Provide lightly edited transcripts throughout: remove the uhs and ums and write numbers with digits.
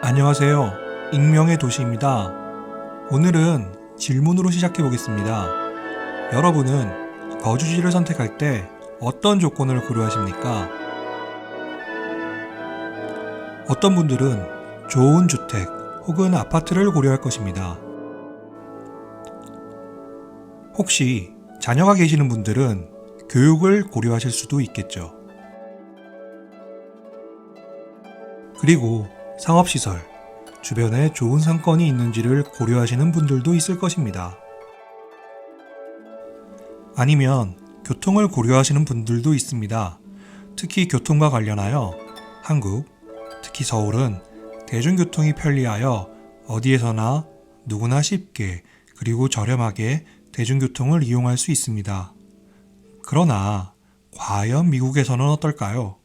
안녕하세요. 익명의 도시입니다. 오늘은 질문으로 시작해 보겠습니다. 여러분은 거주지를 선택할 때 어떤 조건을 고려하십니까? 어떤 분들은 좋은 주택 혹은 아파트를 고려할 것입니다. 혹시 자녀가 계시는 분들은 교육을 고려하실 수도 있겠죠. 그리고 상업시설, 주변에 좋은 상권이 있는지를 고려하시는 분들도 있을 것입니다. 아니면 교통을 고려하시는 분들도 있습니다. 특히 교통과 관련하여 한국, 특히 서울은 대중교통이 편리하여 어디에서나 누구나 쉽게 그리고 저렴하게 대중교통을 이용할 수 있습니다. 그러나 과연 미국에서는 어떨까요?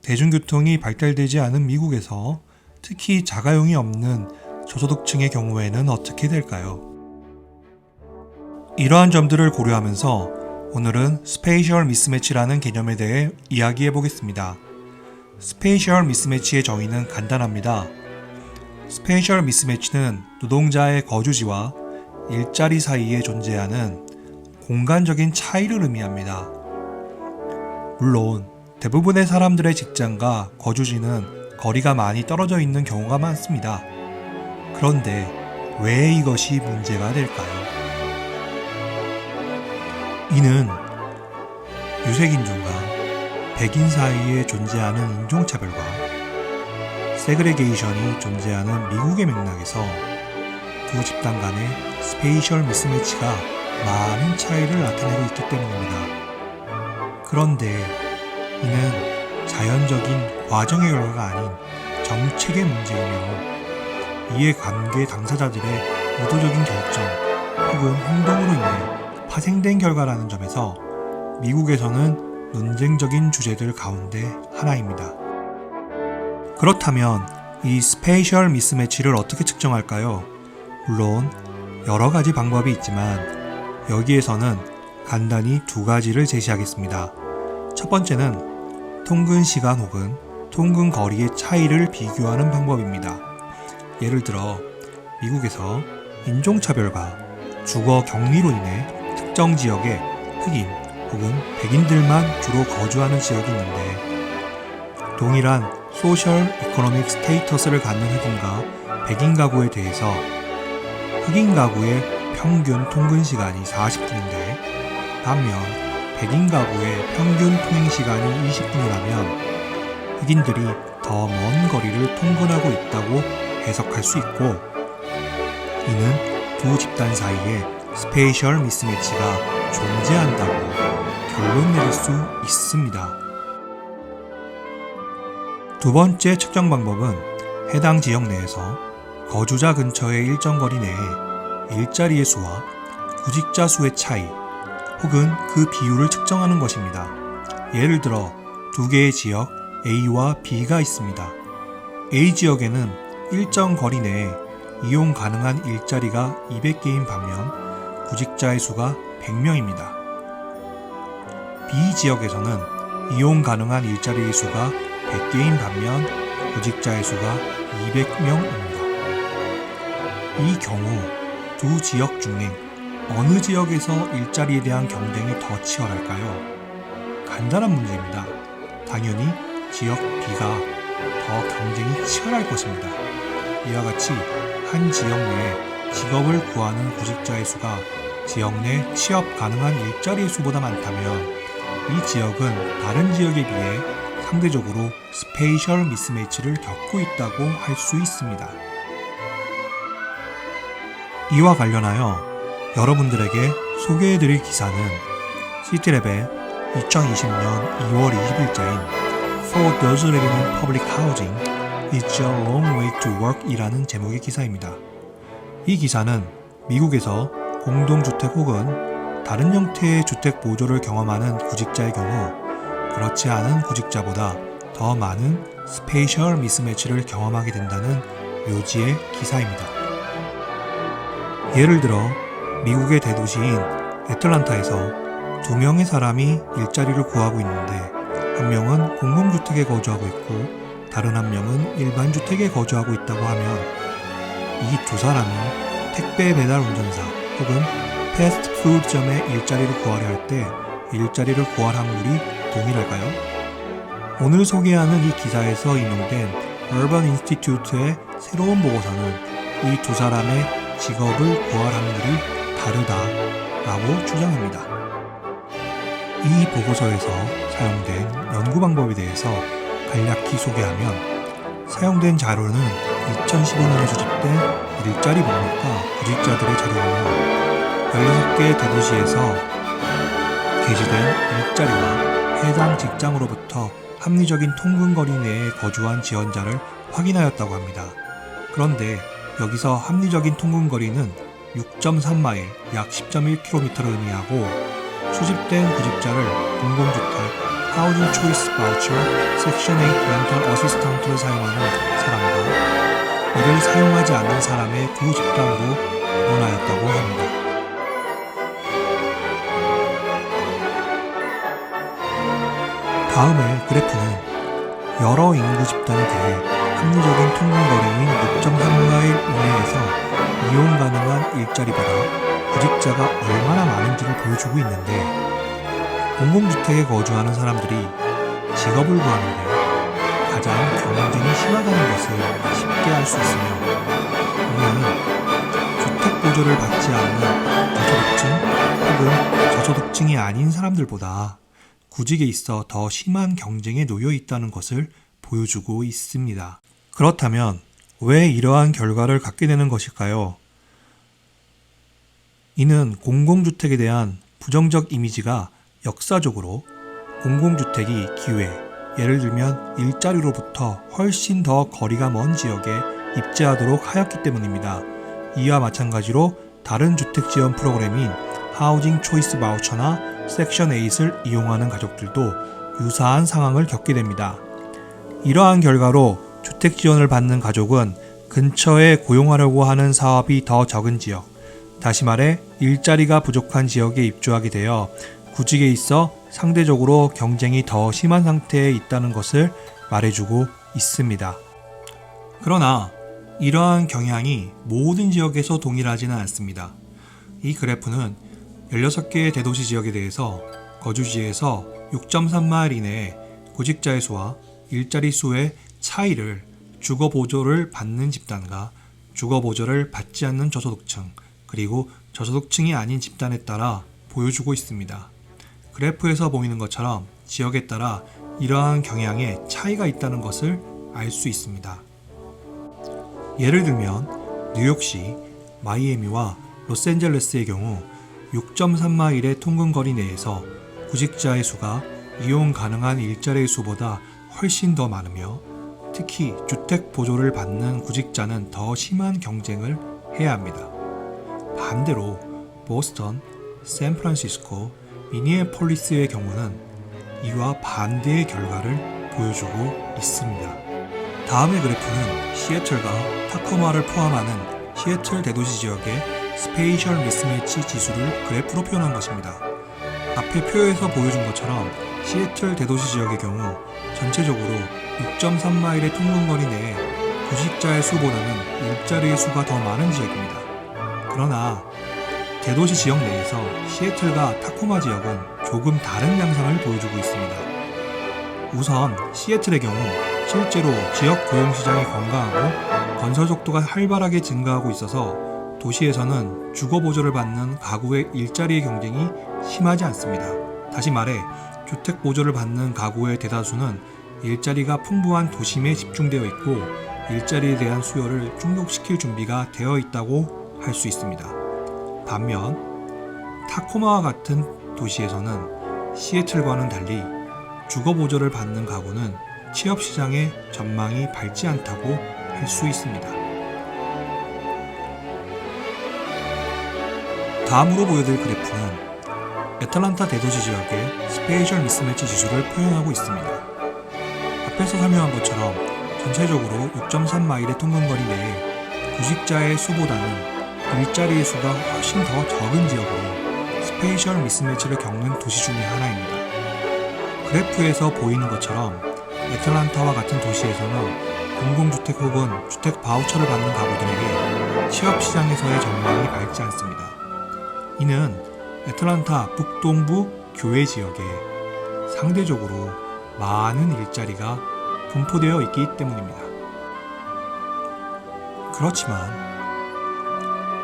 대중교통이 발달되지 않은 미국에서 특히 자가용이 없는 저소득층의 경우에는 어떻게 될까요? 이러한 점들을 고려하면서 오늘은 스페이셜 미스매치라는 개념에 대해 이야기해 보겠습니다. 스페이셜 미스매치의 정의는 간단합니다. 스페이셜 미스매치는 노동자의 거주지와 일자리 사이에 존재하는 공간적인 차이를 의미합니다. 물론 대부분의 사람들의 직장과 거주지는 거리가 많이 떨어져 있는 경우가 많습니다. 그런데 왜 이것이 문제가 될까요? 이는 유색인종과 백인 사이에 존재하는 인종차별과 세그레게이션이 존재하는 미국의 맥락에서 두 집단 간의 스페이셜 미스매치가 많은 차이를 나타내고 있기 때문입니다. 그런데 이는 자연적인 과정의 결과가 아닌 정책의 문제이며 이해관계 당사자들의 의도적인 결정 혹은 행동으로 인해 파생된 결과라는 점에서 미국에서는 논쟁적인 주제들 가운데 하나입니다. 그렇다면 이 스페이셜 미스매치를 어떻게 측정할까요? 물론 여러 가지 방법이 있지만 여기에서는 간단히 두 가지를 제시하겠습니다. 첫 번째는 통근 시간 혹은 통근 거리의 차이를 비교하는 방법입니다. 예를 들어 미국에서 인종차별과 주거 격리로 인해 특정 지역에 흑인 혹은 백인들만 주로 거주하는 지역이 있는데 동일한 소셜 이코노믹 스테이터스를 갖는 흑인과 백인 가구에 대해서 흑인 가구의 평균 통근 시간이 40분인데 반면 백인 가구의 평균 통행 시간이 20분이라면 흑인들이 더 먼 거리를 통근하고 있다고 해석할 수 있고 이는 두 집단 사이에 스페이셜 미스매치가 존재한다고 결론 내릴 수 있습니다. 두 번째 측정 방법은 해당 지역 내에서 거주자 근처의 일정 거리 내에 일자리의 수와 구직자 수의 차이 혹은 그 비율을 측정하는 것입니다. 예를 들어 두 개의 지역 A와 B가 있습니다. A 지역에는 일정 거리 내에 이용 가능한 일자리가 200개인 반면 구직자의 수가 100명입니다. B 지역에서는 이용 가능한 일자리의 수가 100개인 반면 구직자의 수가 200명입니다. 이 경우 두 지역 중에 어느 지역에서 일자리에 대한 경쟁이 더 치열할까요? 간단한 문제입니다. 당연히 지역 B가 더 경쟁이 치열할 것입니다. 이와 같이 한 지역 내에 직업을 구하는 구직자의 수가 지역 내 취업 가능한 일자리의 수보다 많다면 이 지역은 다른 지역에 비해 상대적으로 스페이셜 미스매치를 겪고 있다고 할 수 있습니다. 이와 관련하여 여러분들에게 소개해드릴 기사는 시티랩의 2020년 2월 20일자인 For those living in public housing, It's a long way to work 이라는 제목의 기사입니다. 이 기사는 미국에서 공동주택 혹은 다른 형태의 주택 보조를 경험하는 구직자의 경우 그렇지 않은 구직자보다 더 많은 스페이셜 미스매치를 경험하게 된다는 묘지의 기사입니다. 예를 들어 미국의 대도시인 애틀란타에서 2명의 사람이 일자리를 구하고 있는데 한 명은 공공주택에 거주하고 있고 다른 한 명은 일반 주택에 거주하고 있다고 하면 이 두 사람이 택배 배달 운전사 혹은 패스트푸드점에 일자리를 구하려 할 때 일자리를 구할 확률이 동일할까요? 오늘 소개하는 이 기사에서 인용된 Urban Institute의 새로운 보고서는 이 두 사람의 직업을 구할 확률이 다르다라고 주장합니다. 이 보고서에서 사용된 연구 방법에 대해서 간략히 소개하면 사용된 자료는 2015년에 수집된 일자리 목록과 구직자들의 자료이며 16개 대도시에서 게시된 일자리와 해당 직장으로부터 합리적인 통근거리 내에 거주한 지원자를 확인하였다고 합니다. 그런데 여기서 합리적인 통근거리는 6.3마일, 약 10.1km를 의미하고 수집된 구직자를 공공주택, 하우징 초이스 바우처, 섹션 8 렌털 어시스턴트를 사용하는 사람과 이를 사용하지 않는 사람의 두 집단으로 나누었다고 합니다. 다음의 그래프는 여러 인구 집단에 대해 합리적인 통근거리인 6.3마일 이내에서 이용 가능한 일자리보다 구직자가 얼마나 많은지를 보여주고 있는데 공공주택에 거주하는 사람들이 직업을 구하는데 가장 경쟁이 심하다는 것을 쉽게 알 수 있으며 우리는 주택보조를 받지 않는 저소득층 혹은 저소득층이 아닌 사람들보다 구직에 있어 더 심한 경쟁에 놓여 있다는 것을 보여주고 있습니다. 그렇다면 왜 이러한 결과를 갖게 되는 것일까요? 이는 공공주택에 대한 부정적 이미지가 역사적으로 공공주택이 기회, 예를 들면 일자리로부터 훨씬 더 거리가 먼 지역에 입지하도록 하였기 때문입니다. 이와 마찬가지로 다른 주택 지원 프로그램인 하우징 초이스 바우처나 섹션 8을 이용하는 가족들도 유사한 상황을 겪게 됩니다. 이러한 결과로 주택 지원을 받는 가족은 근처에 고용하려고 하는 사업이 더 적은 지역, 다시 말해 일자리가 부족한 지역에 입주하게 되어 구직에 있어 상대적으로 경쟁이 더 심한 상태에 있다는 것을 말해주고 있습니다. 그러나 이러한 경향이 모든 지역에서 동일하지는 않습니다. 이 그래프는 16개의 대도시 지역에 대해서 거주지에서 6.3마일 이내에 구직자의 수와 일자리 수의 차이를 주거보조를 받는 집단과 주거보조를 받지 않는 저소득층, 그리고 저소득층이 아닌 집단에 따라 보여주고 있습니다. 그래프에서 보이는 것처럼 지역에 따라 이러한 경향에 차이가 있다는 것을 알 수 있습니다. 예를 들면 뉴욕시, 마이애미와 로스앤젤레스의 경우 6.3마일의 통근거리 내에서 구직자의 수가 이용 가능한 일자리의 수보다 훨씬 더 많으며 특히 주택 보조를 받는 구직자는 더 심한 경쟁을 해야 합니다. 반대로 보스턴, 샌프란시스코, 미니애폴리스의 경우는 이와 반대의 결과를 보여주고 있습니다. 다음의 그래프는 시애틀과 타코마를 포함하는 시애틀 대도시 지역의 스페이셜 미스매치 지수를 그래프로 표현한 것입니다. 앞의 표에서 보여준 것처럼 시애틀 대도시 지역의 경우 전체적으로 6.3마일의 통근거리 내에 구직자의 수보다는 일자리의 수가 더 많은 지역입니다. 그러나 대도시 지역 내에서 시애틀과 타코마 지역은 조금 다른 양상을 보여주고 있습니다. 우선 시애틀의 경우 실제로 지역 고용시장이 건강하고 건설 속도가 활발하게 증가하고 있어서 도시에서는 주거보조를 받는 가구의 일자리의 경쟁이 심하지 않습니다. 다시 말해 주택보조를 받는 가구의 대다수는 일자리가 풍부한 도심에 집중되어 있고 일자리에 대한 수요를 충족시킬 준비가 되어 있다고 할 수 있습니다. 반면 타코마와 같은 도시에서는 시애틀과는 달리 주거보조를 받는 가구는 취업시장의 전망이 밝지 않다고 할 수 있습니다. 다음으로 보여드릴 그래프는 애틀란타 대도시 지역의 스페이셜 미스매치 지수를 표현하고 있습니다. 앞에서 설명한 것처럼 전체적으로 6.3마일의 통근거리 내에 구직자의 수보다는 일자리의 수가 훨씬 더 적은 지역으로 스페이셜 미스매치를 겪는 도시 중의 하나입니다. 그래프에서 보이는 것처럼 애틀란타와 같은 도시에서는 공공주택 혹은 주택 바우처를 받는 가구들에게 취업시장에서의 전망이 밝지 않습니다. 이는 애틀란타 북동부 교외 지역에 상대적으로 많은 일자리가 분포되어 있기 때문입니다. 그렇지만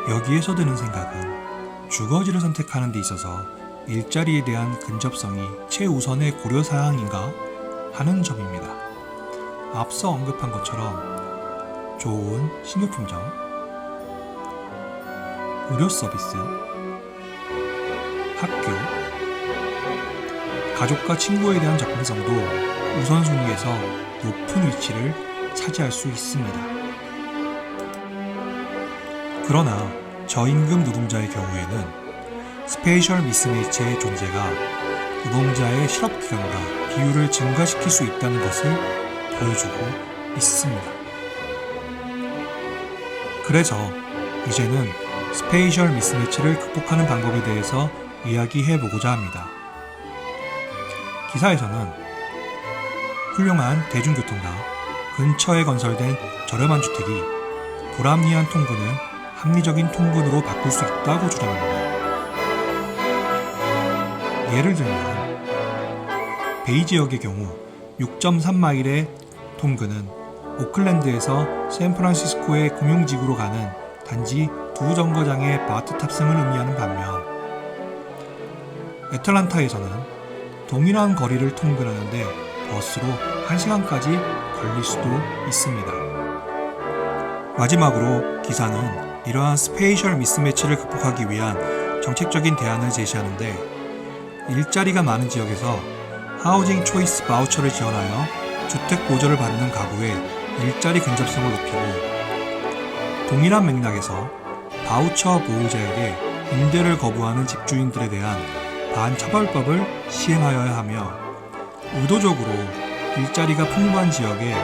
여기에서 드는 생각은 주거지를 선택하는 데 있어서 일자리에 대한 근접성이 최우선의 고려사항인가 하는 점입니다. 앞서 언급한 것처럼 좋은 식료품점, 의료 서비스, 학교, 가족과 친구에 대한 접근성도 우선순위에서 높은 위치를 차지할 수 있습니다. 그러나 저임금 노동자의 경우에는 스페이셜 미스매치의 존재가 노동자의 실업기간과 비율을 증가시킬 수 있다는 것을 보여주고 있습니다. 그래서 이제는 스페이셜 미스매치를 극복하는 방법에 대해서 이야기해보고자 합니다. 기사에서는 훌륭한 대중교통과 근처에 건설된 저렴한 주택이 불합리한 통근을 합리적인 통근으로 바꿀 수 있다고 주장합니다. 예를 들면 베이 지역의 경우 6.3마일의 통근은 오클랜드에서 샌프란시스코의 공용지구로 가는 단지 2정거장의 마트 탑승을 의미하는 반면 애틀란타에서는 동일한 거리를 통근하는데 버스로 1시간까지 걸릴 수도 있습니다. 마지막으로 기사는 이러한 스페이셜 미스매치를 극복하기 위한 정책적인 대안을 제시하는데 일자리가 많은 지역에서 하우징 초이스 바우처를 지원하여 주택 보조를 받는 가구의 일자리 근접성을 높이고 동일한 맥락에서 바우처 보호자에게 임대를 거부하는 집주인들에 대한 반처벌법을 시행하여야 하며 의도적으로 일자리가 풍부한 지역에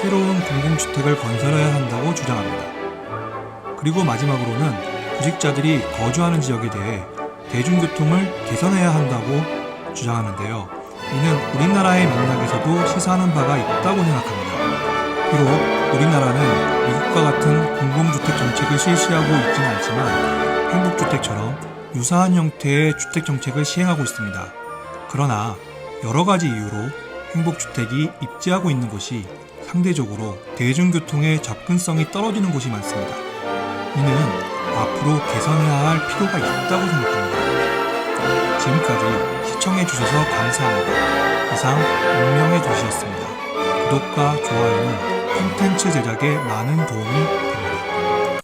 새로운 공공주택을 건설해야 한다고 주장합니다. 그리고 마지막으로는 구직자들이 거주하는 지역에 대해 대중교통을 개선해야 한다고 주장하는데요. 이는 우리나라의 맥락에서도 시사하는 바가 있다고 생각합니다. 비록 우리나라는 미국과 같은 공공주택 정책을 실시하고 있지는 않지만 행복주택처럼 유사한 형태의 주택정책을 시행하고 있습니다. 그러나 여러 가지 이유로 행복주택이 입지하고 있는 곳이 상대적으로 대중교통의 접근성이 떨어지는 곳이 많습니다. 이는 앞으로 개선해야 할 필요가 있다고 생각합니다. 지금까지 시청해주셔서 감사합니다. 이상 운명의 도시였습니다. 구독과 좋아요는 콘텐츠 제작에 많은 도움이 됩니다.